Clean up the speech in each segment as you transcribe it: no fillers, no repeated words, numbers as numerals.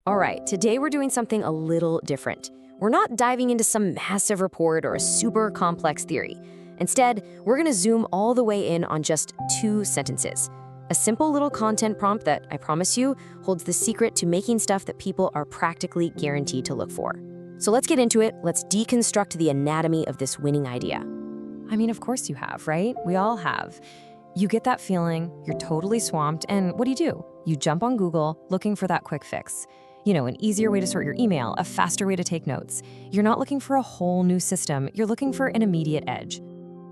All right, today we're doing something a little different. We're not diving into some massive report or a super complex theory. Instead, we're going to zoom all the way in on just 2 sentences. A simple little content prompt that, I promise you, holds the secret to making stuff that people are practically guaranteed to look for. So let's get into it. Let's deconstruct the anatomy of this winning idea. I mean, of course you have, right? We all have. You get that feeling, you're totally swamped, and what do? You jump on Google looking for that quick fix. An easier way to sort your email, a faster way to take notes. You're not looking for a whole new system, you're looking for an immediate edge.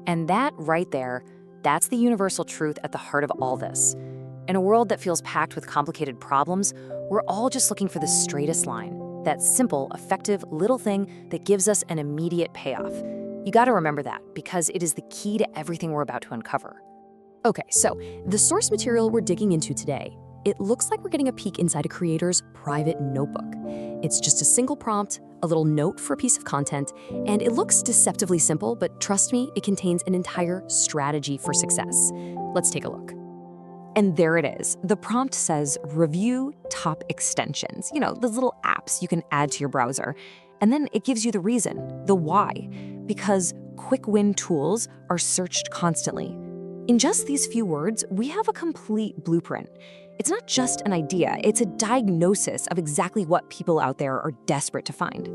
And that right there, that's the universal truth at the heart of all this. In a world that feels packed with complicated problems, we're all just looking for the straightest line, that simple, effective little thing that gives us an immediate payoff. You gotta remember that, because it is the key to everything we're about to uncover. Okay, so the source material we're digging into today, it looks like we're getting a peek inside a creator's private notebook. It's just a single prompt, a little note for a piece of content, and it looks deceptively simple, but trust me, it contains an entire strategy for success. Let's take a look. And there it is. The prompt says, review top extensions. Those little apps you can add to your browser. And then it gives you the reason, the why, because quick win tools are searched constantly. In just these few words, we have a complete blueprint. It's not just an idea, it's a diagnosis of exactly what people out there are desperate to find.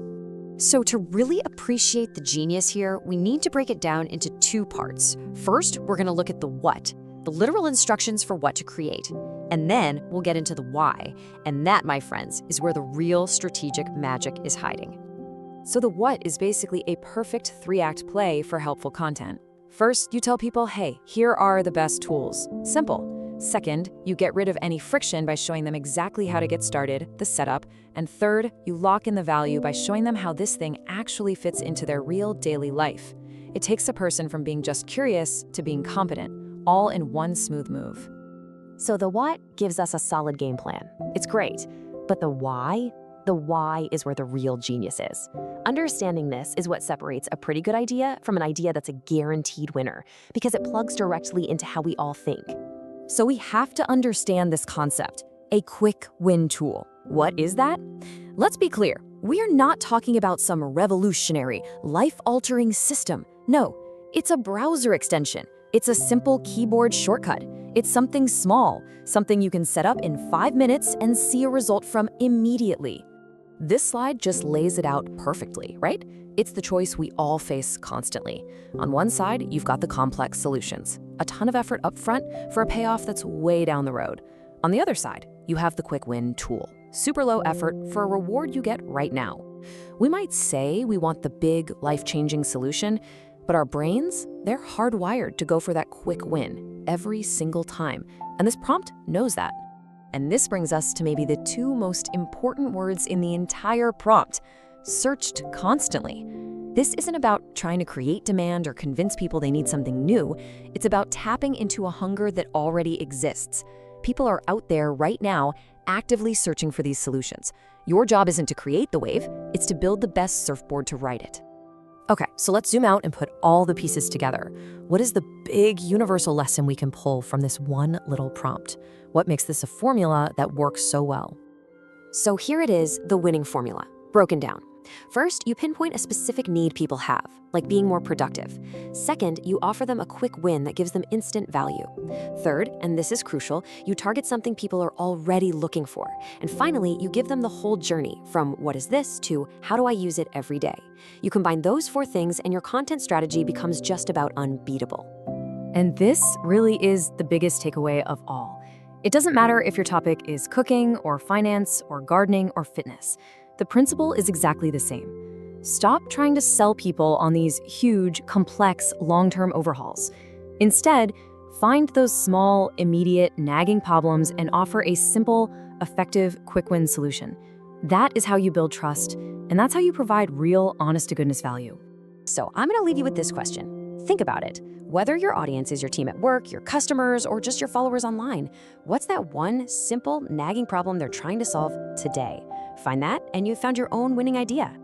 So to really appreciate the genius here, we need to break it down into 2 parts. First, we're gonna look at the what, the literal instructions for what to create. And then we'll get into the why. And that, my friends, is where the real strategic magic is hiding. So the what is basically a perfect 3-act play for helpful content. First, you tell people, hey, here are the best tools. Simple. Second, you get rid of any friction by showing them exactly how to get started, the setup. And third, you lock in the value by showing them how this thing actually fits into their real daily life. It takes a person from being just curious to being competent, all in one smooth move. So the what gives us a solid game plan. It's great. But the why? The why is where the real genius is. Understanding this is what separates a pretty good idea from an idea that's a guaranteed winner, because it plugs directly into how we all think. So we have to understand this concept, a quick win tool. What is that? Let's be clear, we are not talking about some revolutionary, life-altering system. No, it's a browser extension. It's a simple keyboard shortcut. It's something small, something you can set up in 5 minutes and see a result from immediately. This slide just lays it out perfectly, right? It's the choice we all face constantly. On one side, you've got the complex solutions, a ton of effort up front for a payoff that's way down the road. On the other side, you have the quick win tool, super low effort for a reward you get right now. We might say we want the big, life-changing solution, but our brains, they're hardwired to go for that quick win every single time. And this prompt knows that. And this brings us to maybe the 2 most important words in the entire prompt: searched constantly. This isn't about trying to create demand or convince people they need something new. It's about tapping into a hunger that already exists. People are out there right now actively searching for these solutions. Your job isn't to create the wave, it's to build the best surfboard to ride it. Okay, so let's zoom out and put all the pieces together. What is the big universal lesson we can pull from this one little prompt? What makes this a formula that works so well? So here it is, the winning formula, broken down. First, you pinpoint a specific need people have, like being more productive. Second, you offer them a quick win that gives them instant value. Third, and this is crucial, you target something people are already looking for. And finally, you give them the whole journey, from what is this to how do I use it every day. You combine those 4 things and your content strategy becomes just about unbeatable. And this really is the biggest takeaway of all. It doesn't matter if your topic is cooking or finance or gardening or fitness. The principle is exactly the same. Stop trying to sell people on these huge, complex, long-term overhauls. Instead, find those small, immediate, nagging problems and offer a simple, effective, quick-win solution. That is how you build trust, and that's how you provide real, honest-to-goodness value. So I'm gonna leave you with this question. Think about it. Whether your audience is your team at work, your customers, or just your followers online, what's that one simple, nagging problem they're trying to solve today? Find that, and you've found your own winning idea.